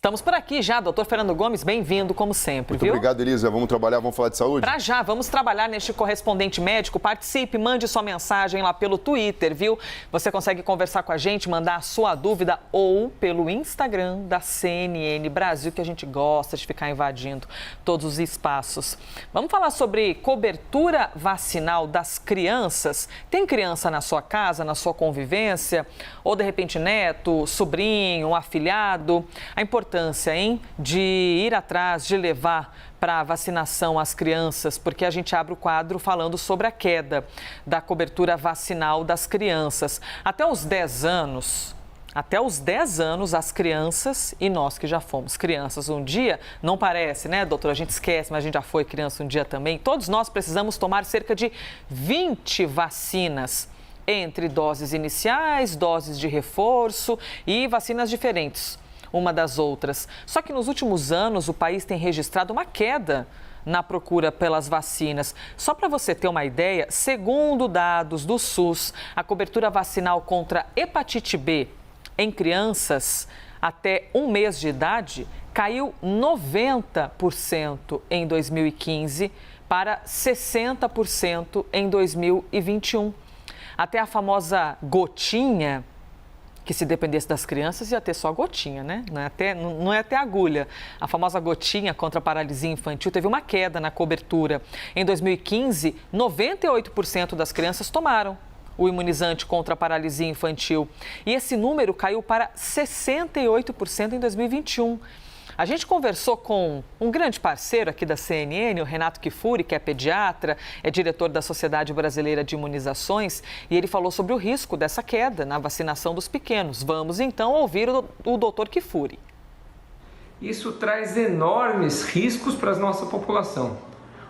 Estamos por aqui já, doutor Fernando Gomes, bem-vindo, como sempre, Muito obrigado, Elisa. Vamos trabalhar, vamos falar de saúde? Pra já, vamos trabalhar neste correspondente médico. Participe, mande sua mensagem lá pelo Twitter, viu? Você consegue conversar com a gente, mandar a sua dúvida ou pelo Instagram da CNN Brasil, que a gente gosta de ficar invadindo todos os espaços. Vamos falar sobre cobertura vacinal das crianças. Tem criança na sua casa, na sua convivência? Ou, de repente, neto, sobrinho, afilhado? A importância, hein, de ir atrás, de levar para a vacinação as crianças, porque a gente abre o quadro falando sobre a queda da cobertura vacinal das crianças. Até os 10 anos, as crianças, e nós que já fomos crianças um dia, não parece, né, doutor? A gente esquece, mas a gente já foi criança um dia também. Todos nós precisamos tomar cerca de 20 vacinas, entre doses iniciais, doses de reforço e vacinas diferentes uma das outras. Só que nos últimos anos o país tem registrado uma queda na procura pelas vacinas. Só para você ter uma ideia, segundo dados do SUS, a cobertura vacinal contra hepatite B em crianças até 1 mês de idade caiu 90% em 2015 para 60% em 2021. Até a famosa gotinha, que se dependesse das crianças ia ter só gotinha, né? Não é até agulha. A famosa gotinha contra a paralisia infantil teve uma queda na cobertura. Em 2015, 98% das crianças tomaram o imunizante contra a paralisia infantil. E esse número caiu para 68% em 2021. A gente conversou com um grande parceiro aqui da CNN, o Renato Kifuri, que é pediatra, é diretor da Sociedade Brasileira de Imunizações, e ele falou sobre o risco dessa queda na vacinação dos pequenos. Vamos então ouvir o doutor Kifuri. Isso traz enormes riscos para a nossa população.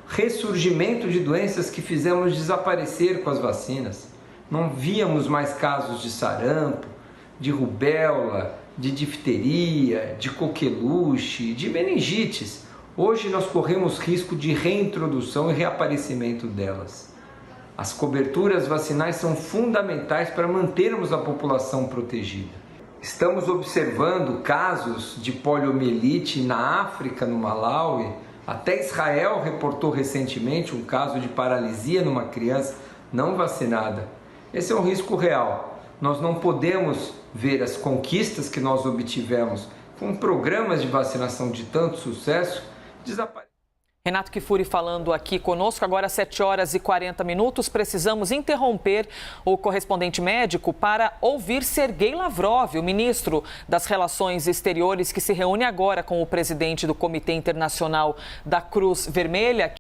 Ressurgimento de doenças que fizemos desaparecer com as vacinas. Não víamos mais casos de sarampo, de rubéola, de difteria, de coqueluche, de meningites. Hoje nós corremos risco de reintrodução e reaparecimento delas. As coberturas vacinais são fundamentais para mantermos a população protegida. Estamos observando casos de poliomielite na África, no Malawi. Até Israel reportou recentemente um caso de paralisia numa criança não vacinada. Esse é um risco real. Nós não podemos ver as conquistas que nós obtivemos com programas de vacinação de tanto sucesso desaparecer. Renato Kifuri falando aqui conosco, agora 7h40. Precisamos interromper o correspondente médico para ouvir Sergei Lavrov, o ministro das Relações Exteriores, que se reúne agora com o presidente do Comitê Internacional da Cruz Vermelha.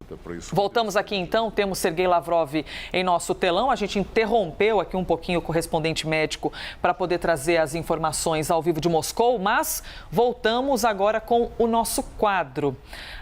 Voltamos aqui então, temos Sergei Lavrov em nosso telão. A gente interrompeu aqui um pouquinho o correspondente médico para poder trazer as informações ao vivo de Moscou, mas voltamos agora com o nosso quadro.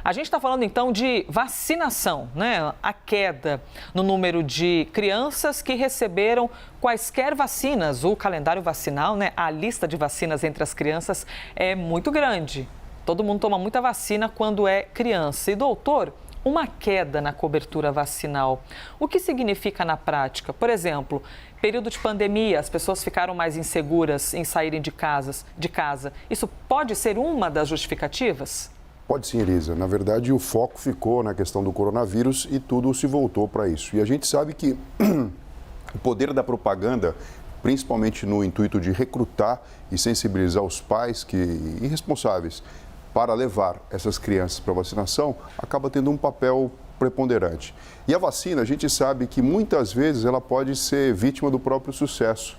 A gente está falando então de vacinação, né? A queda no número de crianças que receberam quaisquer vacinas. O calendário vacinal, né? A lista de vacinas entre as crianças é muito grande. Todo mundo toma muita vacina quando é criança. E, doutor, uma queda na cobertura vacinal, o que significa na prática? Por exemplo, período de pandemia, as pessoas ficaram mais inseguras em saírem de casa. Isso pode ser uma das justificativas? Pode sim, Elisa. Na verdade, o foco ficou na questão do coronavírus e tudo se voltou para isso. E a gente sabe que o poder da propaganda, principalmente no intuito de recrutar e sensibilizar os pais irresponsáveis para levar essas crianças para vacinação, acaba tendo um papel preponderante. E a vacina, a gente sabe que muitas vezes ela pode ser vítima do próprio sucesso,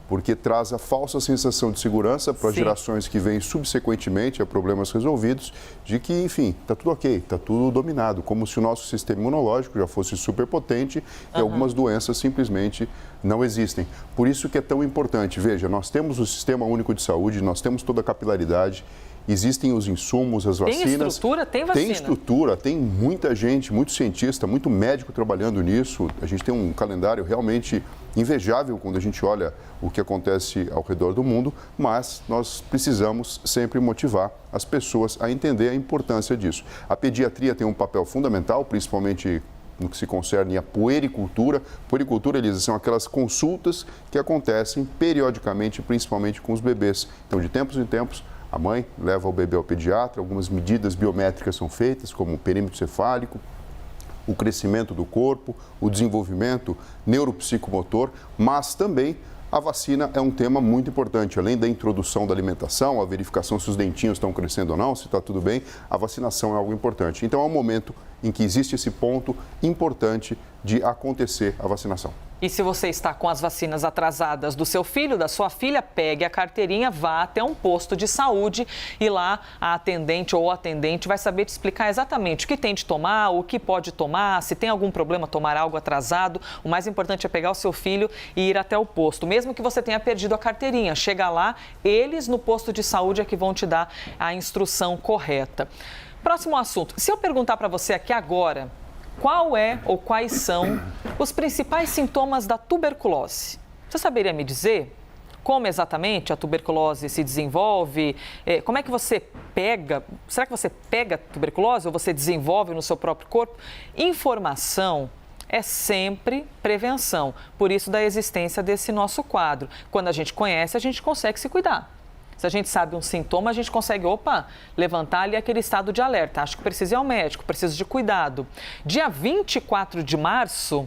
porque traz a falsa sensação de segurança para as gerações que vêm subsequentemente a problemas resolvidos, de que, enfim, está tudo ok, está tudo dominado, como se o nosso sistema imunológico já fosse superpotente e algumas doenças simplesmente não existem. Por isso que é tão importante. Veja, nós temos o Sistema Único de Saúde, nós temos toda a capilaridade, existem os insumos, as vacinas. Tem estrutura, tem vacina. Tem estrutura, tem muita gente, muito cientista, muito médico trabalhando nisso. A gente tem um calendário realmente invejável quando a gente olha o que acontece ao redor do mundo, mas nós precisamos sempre motivar as pessoas a entender a importância disso. A pediatria tem um papel fundamental, principalmente no que se concerne à puericultura. Puericultura, Elisa, são aquelas consultas que acontecem periodicamente, principalmente com os bebês. Então, de tempos em tempos, a mãe leva o bebê ao pediatra, algumas medidas biométricas são feitas, como o perímetro cefálico, o crescimento do corpo, o desenvolvimento neuropsicomotor, mas também a vacina é um tema muito importante. Além da introdução da alimentação, a verificação se os dentinhos estão crescendo ou não, se está tudo bem, a vacinação é algo importante. Então é um momento em que existe esse ponto importante de acontecer a vacinação. E se você está com as vacinas atrasadas do seu filho, da sua filha, pegue a carteirinha, vá até um posto de saúde e lá a atendente ou o atendente vai saber te explicar exatamente o que tem de tomar, o que pode tomar, se tem algum problema tomar algo atrasado. O mais importante é pegar o seu filho e ir até o posto. Mesmo que você tenha perdido a carteirinha, chega lá, eles no posto de saúde é que vão te dar a instrução correta. Próximo assunto. Se eu perguntar para você aqui agora, qual é ou quais são os principais sintomas da tuberculose? Você saberia me dizer como exatamente a tuberculose se desenvolve? Como é que você pega? Será que você pega tuberculose ou você desenvolve no seu próprio corpo? Informação é sempre prevenção. Por isso da existência desse nosso quadro. Quando a gente conhece, a gente consegue se cuidar. Se a gente sabe um sintoma, a gente consegue, levantar ali aquele estado de alerta. Acho que preciso ir ao médico, preciso de cuidado. Dia 24 de março,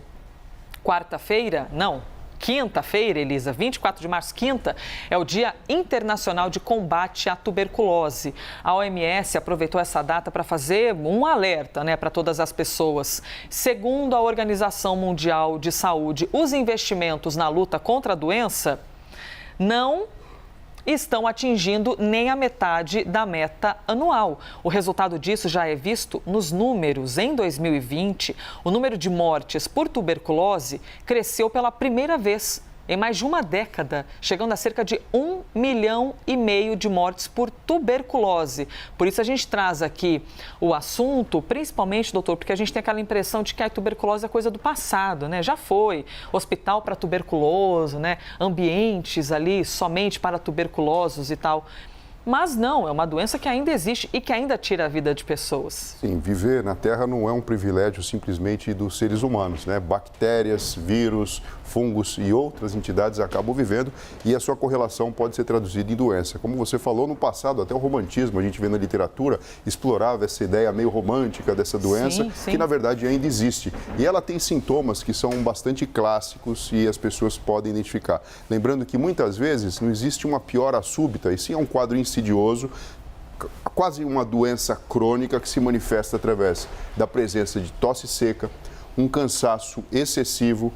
quinta-feira, Elisa, 24 de março, quinta, é o Dia Internacional de Combate à Tuberculose. A OMS aproveitou essa data para fazer um alerta, para todas as pessoas. Segundo a Organização Mundial de Saúde, os investimentos na luta contra a doença não estão atingindo nem a metade da meta anual. O resultado disso já é visto nos números. Em 2020, o número de mortes por tuberculose cresceu pela primeira vez em mais de uma década, chegando a cerca de 1,5 milhão de mortes por tuberculose. Por isso a gente traz aqui o assunto, principalmente, doutor, porque a gente tem aquela impressão de que a tuberculose é coisa do passado, Já foi. Hospital para tuberculoso, Ambientes ali somente para tuberculosos e tal. Mas não, é uma doença que ainda existe e que ainda tira a vida de pessoas. Sim, viver na Terra não é um privilégio simplesmente dos seres humanos, Bactérias, vírus, fungos e outras entidades acabam vivendo e a sua correlação pode ser traduzida em doença. Como você falou, no passado, até o romantismo, a gente vê na literatura, explorava essa ideia meio romântica dessa doença, sim. que na verdade ainda existe. E ela tem sintomas que são bastante clássicos e as pessoas podem identificar. Lembrando que muitas vezes não existe uma piora súbita, e sim é um quadro insidioso, quase uma doença crônica que se manifesta através da presença de tosse seca, um cansaço excessivo,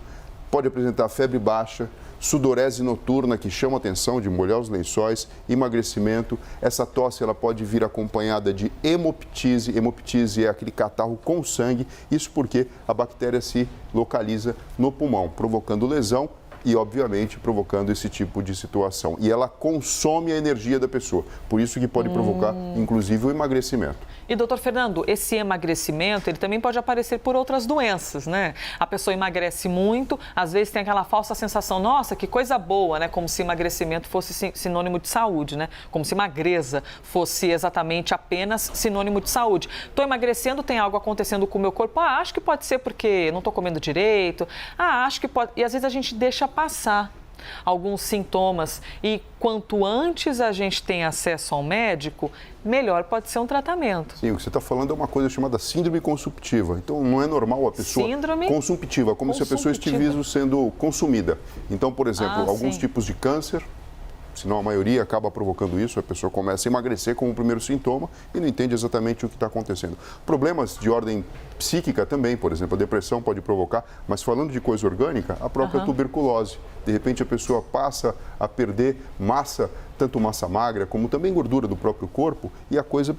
pode apresentar febre baixa, sudorese noturna que chama a atenção de molhar os lençóis, emagrecimento. Essa tosse ela pode vir acompanhada de hemoptise. Hemoptise é aquele catarro com sangue, isso porque a bactéria se localiza no pulmão, provocando lesão e, obviamente, provocando esse tipo de situação. E ela consome a energia da pessoa, por isso que pode provocar, inclusive, o emagrecimento. E, doutor Fernando, esse emagrecimento, ele também pode aparecer por outras doenças, A pessoa emagrece muito, às vezes tem aquela falsa sensação, nossa, que coisa boa, Como se emagrecimento fosse sinônimo de saúde, Como se magreza fosse exatamente apenas sinônimo de saúde. Estou emagrecendo, tem algo acontecendo com o meu corpo, acho que pode ser porque não estou comendo direito, acho que pode... E às vezes a gente deixa passar alguns sintomas e quanto antes a gente tem acesso ao médico, melhor pode ser um tratamento. Sim, o que você está falando é uma coisa chamada síndrome consumptiva. Então, não é normal a pessoa... Síndrome consumptiva, como se a pessoa estivesse sendo consumida. Então, por exemplo, alguns tipos de câncer, se não a maioria, acaba provocando isso, a pessoa começa a emagrecer como o primeiro sintoma e não entende exatamente o que está acontecendo. Problemas de ordem psíquica também, por exemplo, a depressão pode provocar, mas falando de coisa orgânica, a própria tuberculose. De repente a pessoa passa a perder massa, tanto massa magra como também gordura do próprio corpo e a coisa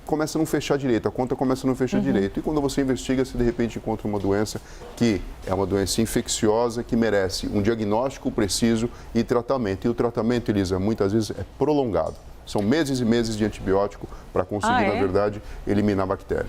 começa a não fechar direito, a conta começa a não fechar direito. E quando você investiga, você de repente encontra uma doença que é uma doença infecciosa, que merece um diagnóstico preciso e tratamento. E o tratamento, Elisa, muitas vezes é prolongado. São meses e meses de antibiótico para conseguir, na verdade, eliminar a bactéria.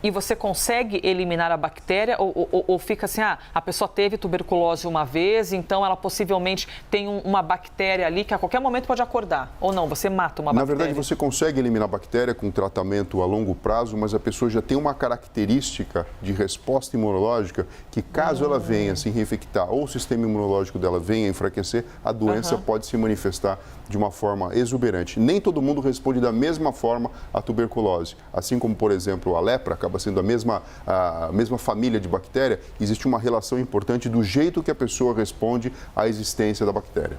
E você consegue eliminar a bactéria ou fica assim, a pessoa teve tuberculose uma vez, então ela possivelmente tem uma bactéria ali que a qualquer momento pode acordar? Ou não, você mata uma bactéria? Na verdade, você consegue eliminar a bactéria com tratamento a longo prazo, mas a pessoa já tem uma característica de resposta imunológica que caso ela venha se reinfectar ou o sistema imunológico dela venha enfraquecer, a doença pode se manifestar de uma forma exuberante. nem todo mundo responde da mesma forma à tuberculose. Assim como, por exemplo, a lepra acaba sendo a mesma família de bactéria, existe uma relação importante do jeito que a pessoa responde à existência da bactéria.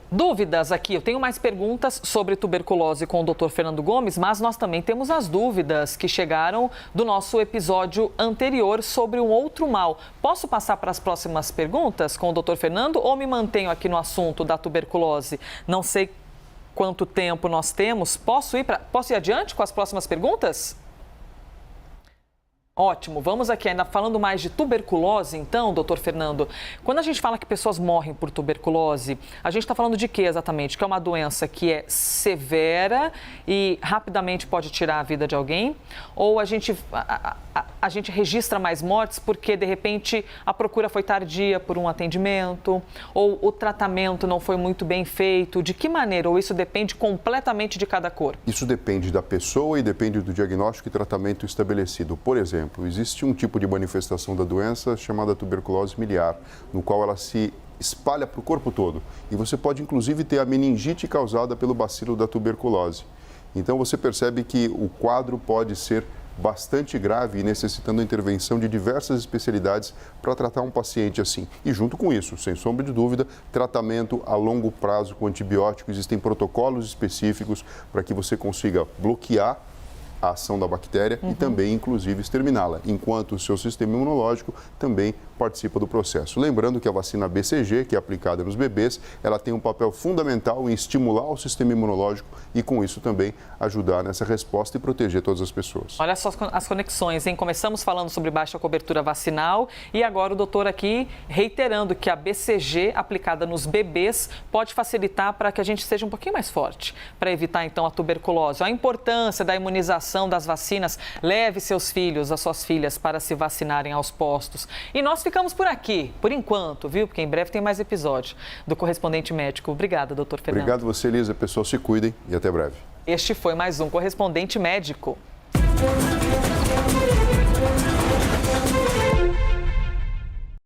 Dúvidas aqui, eu tenho mais perguntas sobre tuberculose com o Dr. Fernando Gomes, mas nós também temos as dúvidas que chegaram do nosso episódio anterior sobre um outro mal. Posso passar para as próximas perguntas com o Dr. Fernando ou me mantenho aqui no assunto da tuberculose? Não sei quanto tempo nós temos. Posso ir adiante com as próximas perguntas? Ótimo, vamos aqui ainda falando mais de tuberculose, então, doutor Fernando. Quando a gente fala que pessoas morrem por tuberculose, a gente está falando de quê exatamente? Que é uma doença que é severa e rapidamente pode tirar a vida de alguém? Ou a gente registra mais mortes porque, de repente, a procura foi tardia por um atendimento? Ou o tratamento não foi muito bem feito? De que maneira? Ou isso depende completamente de cada corpo? Isso depende da pessoa e depende do diagnóstico e tratamento estabelecido. Por exemplo, existe um tipo de manifestação da doença chamada tuberculose miliar, no qual ela se espalha para o corpo todo. E você pode, inclusive, ter a meningite causada pelo bacilo da tuberculose. Então, você percebe que o quadro pode ser bastante grave e necessitando a intervenção de diversas especialidades para tratar um paciente assim. E junto com isso, sem sombra de dúvida, tratamento a longo prazo com antibióticos. Existem protocolos específicos para que você consiga bloquear a ação da bactéria e também, inclusive, exterminá-la, enquanto o seu sistema imunológico também participa do processo. Lembrando que a vacina BCG, que é aplicada nos bebês, ela tem um papel fundamental em estimular o sistema imunológico e, com isso, também ajudar nessa resposta e proteger todas as pessoas. Olha só as conexões, hein? Começamos falando sobre baixa cobertura vacinal e agora o doutor aqui reiterando que a BCG aplicada nos bebês pode facilitar para que a gente seja um pouquinho mais forte, para evitar, então, a tuberculose. A importância da imunização das vacinas, leve seus filhos, as suas filhas para se vacinarem aos postos. E nós ficamos por aqui, por enquanto, viu? Porque em breve tem mais episódio do Correspondente Médico. Obrigada, doutor Fernando. Obrigado você, Elisa. Pessoal, se cuidem e até breve. Este foi mais um Correspondente Médico.